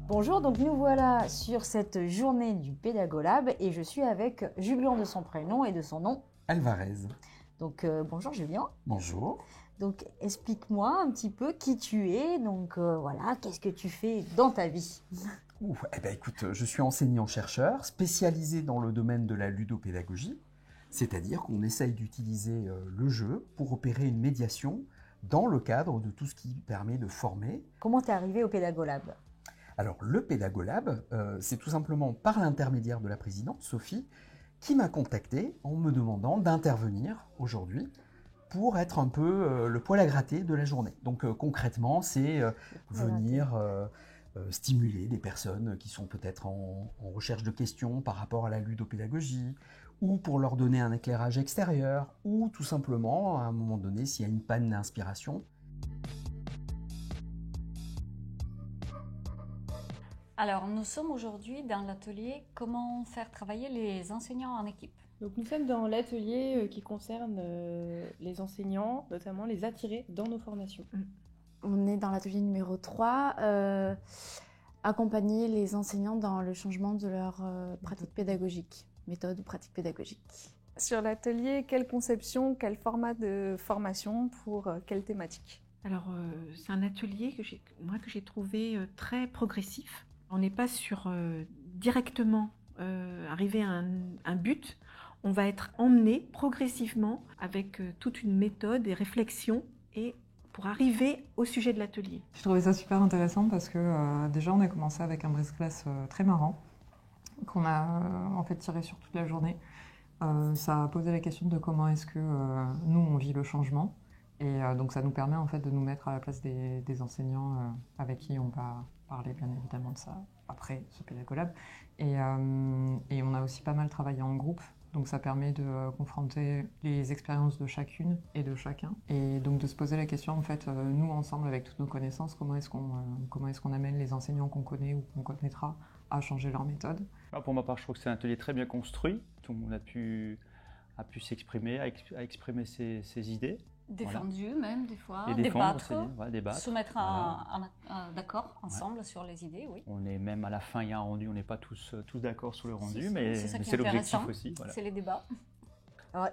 Bonjour, donc nous voilà sur cette journée du Pédagolab et je suis avec Julien de son prénom et de son nom Alvarez. Donc bonjour Julien. Bonjour. Donc explique-moi un petit peu qui tu es, donc voilà, qu'est-ce que tu fais dans ta vie? Écoute, je suis enseignant-chercheur spécialisé dans le domaine de la ludopédagogie, c'est-à-dire qu'on essaye d'utiliser le jeu pour opérer une médiation dans le cadre de tout ce qui permet de former. Comment t'es arrivé au Pédagolab? Alors, le Pédagolab, c'est tout simplement par l'intermédiaire de la présidente, Sophie, qui m'a contacté en me demandant d'intervenir aujourd'hui pour être un peu le poil à gratter de la journée. Donc, concrètement, c'est venir stimuler des personnes qui sont peut-être en recherche de questions par rapport à la ludopédagogie, ou pour leur donner un éclairage extérieur, ou tout simplement, à un moment donné, s'il y a une panne d'inspiration. Alors, nous sommes aujourd'hui dans l'atelier « Comment faire travailler les enseignants en équipe ». Donc nous sommes dans l'atelier qui concerne les enseignants, notamment les attirer dans nos formations. On est dans l'atelier numéro 3, accompagner les enseignants dans le changement de leur pratique pédagogique, méthode ou pratique pédagogique. Sur l'atelier, quelle conception, quel format de formation pour quelle thématique? Alors, c'est un atelier que j'ai trouvé très progressif. On n'est pas sur directement arriver à un but. On va être emmené progressivement avec toute une méthode et réflexion et pour arriver au sujet de l'atelier. Je trouvais ça super intéressant parce que déjà on a commencé avec un brise-glace très marrant qu'on a en fait tiré sur toute la journée. Ça a posé la question de comment est-ce que nous on vit le changement. Et donc ça nous permet en fait de nous mettre à la place des enseignants avec qui on va parler bien évidemment de ça après ce Pédagolab. Et on a aussi pas mal travaillé en groupe, donc ça permet de confronter les expériences de chacune et de chacun. Et donc de se poser la question en fait, nous ensemble avec toutes nos connaissances, comment est-ce qu'on amène les enseignants qu'on connaît ou qu'on connaîtra à changer leur méthode. Pour ma part, je trouve que c'est un atelier très bien construit. Tout le monde a pu s'exprimer, à exprimer ses idées. Défendu voilà. Même des fois, et débattre, débattre, se mettre d'accord ensemble sur les idées, oui. On est même à la fin, il y a un rendu, on n'est pas tous d'accord sur le rendu, mais c'est l'objectif aussi. Voilà. C'est les débats.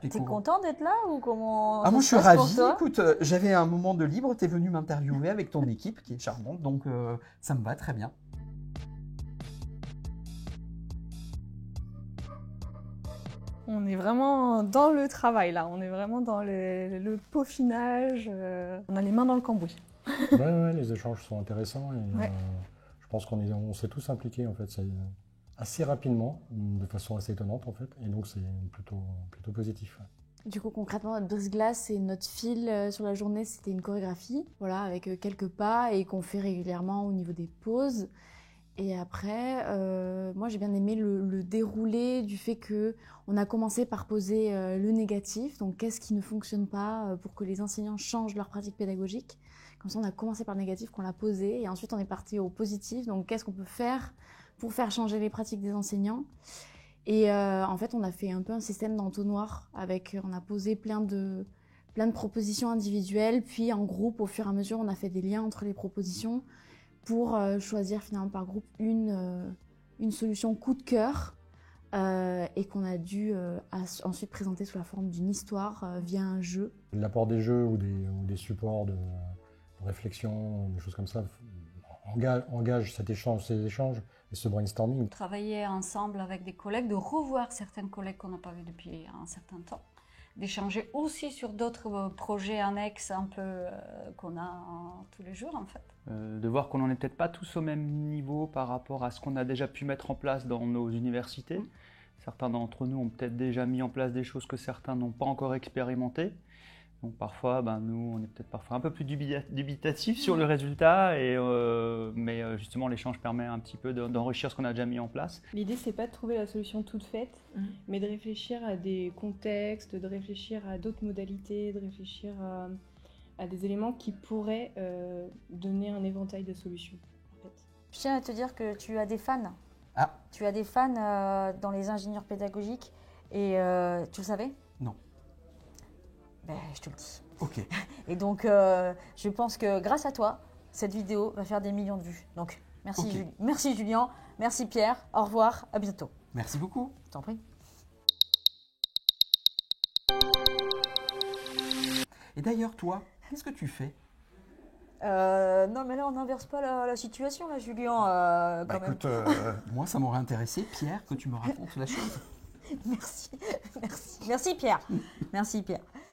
T'es content d'être là ou comment? Moi je suis ravi, écoute, j'avais un moment de libre, t'es venu m'interviewer avec ton équipe qui est charmante, donc ça me va très bien. On est vraiment dans le travail là, on est vraiment dans le peaufinage, on a les mains dans le cambouis. Ouais, les échanges sont intéressants et je pense qu'on s'est tous impliqués en fait, assez rapidement, de façon assez étonnante en fait, et donc c'est plutôt positif. Du coup, concrètement, notre brise-glace et notre fil sur la journée, c'était une chorégraphie, voilà, avec quelques pas et qu'on fait régulièrement au niveau des pauses. Et après, moi j'ai bien aimé le déroulé du fait qu'on a commencé par poser le négatif, donc qu'est-ce qui ne fonctionne pas pour que les enseignants changent leur pratique pédagogique. Comme ça on a commencé par le négatif qu'on l'a posé et ensuite on est parti au positif, donc qu'est-ce qu'on peut faire pour faire changer les pratiques des enseignants. Et en fait on a fait un peu un système d'entonnoir, on a posé plein de propositions individuelles, puis en groupe au fur et à mesure on a fait des liens entre les propositions pour choisir finalement par groupe une solution coup de cœur et qu'on a dû ensuite présenter sous la forme d'une histoire via un jeu. L'apport des jeux ou des supports de réflexion, des choses comme ça, engage ces échanges et ce brainstorming. Travailler ensemble avec des collègues, de revoir certaines collègues qu'on n'a pas vues depuis un certain temps, d'échanger aussi sur d'autres projets annexes un peu qu'on a tous les jours en fait. De voir qu'on n'en est peut-être pas tous au même niveau par rapport à ce qu'on a déjà pu mettre en place dans nos universités. Certains d'entre nous ont peut-être déjà mis en place des choses que certains n'ont pas encore expérimentées. Donc parfois, nous, on est peut-être parfois un peu plus dubitatifs sur le résultat, mais justement l'échange permet un petit peu d'enrichir ce qu'on a déjà mis en place. L'idée, c'est pas de trouver la solution toute faite, mais de réfléchir à des contextes, de réfléchir à d'autres modalités, de réfléchir à des éléments qui pourraient donner un éventail de solutions. En fait. Je tiens à te dire que tu as des fans. Ah. Tu as des fans dans les ingénieurs pédagogiques et tu le savais? Non. Ben, je te le dis. Ok. Et donc, je pense que grâce à toi, cette vidéo va faire des millions de vues. Donc, merci, Ok. Merci Julien, merci Pierre, au revoir, à bientôt. Merci beaucoup. Je t'en prie. Et d'ailleurs, toi, qu'est-ce que tu fais? Non, mais là, on n'inverse pas la situation, là, Julien. Quand même. Écoute, moi, ça m'aurait intéressé, Pierre, que tu me racontes la chose. Merci, merci, merci Pierre. Merci Pierre.